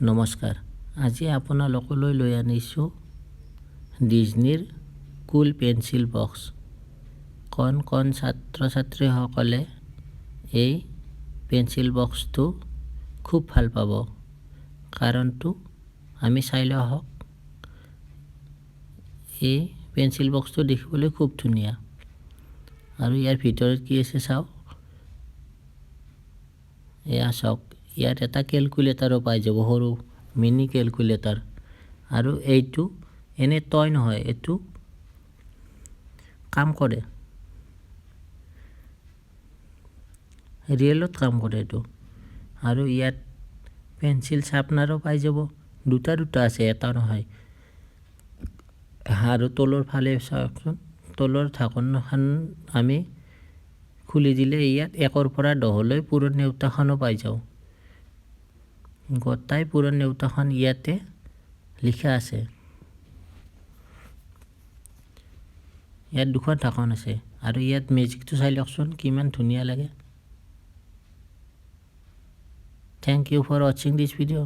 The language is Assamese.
নমস্কাৰ, আজি আপোনালোকলৈ লৈ আনিছোঁ ডিজনীৰ কুল পেঞ্চিল বক্স। কণ ছাত্ৰ ছাত্ৰীসকলে এই পেঞ্চিল বক্সটো খুব ভাল পাব। কাৰণটো আমি চাই লওঁ আহক। এই পেঞ্চিল বক্সটো দেখিবলৈ খুব ধুনীয়া আৰু ইয়াৰ ভিতৰত কি আছে চাওক। এয়া চাওক, ইয়াত এটা কেলকুলেটাৰো পাই যাব, সৰু মিনি কেলকুলেটাৰ। আৰু এইটো এনে টয় নহয়, এইটো কাম কৰে, ৰিয়েলত কাম কৰে এইটো। আৰু ইয়াত পেঞ্চিল শ্বাৰ্পনাৰো পাই যাব, দুটা আছে, এটা নহয়। আৰু তলৰ ফালে চাওকচোন, তলৰ ঢাকনখন আমি খুলি দিলে ইয়াত 1ৰ পৰা 10লৈ পূৰণ নেওতাখনো পাই যাওঁ। গোটাই পূৰণ নেওতাখন ইয়াতে লিখা আছে। ইয়াত 2খন ঢাকন আছে আৰু ইয়াত মেজিকটো চাই লওকচোন, কিমান ধুনীয়া লাগে। Thank you for watching this video.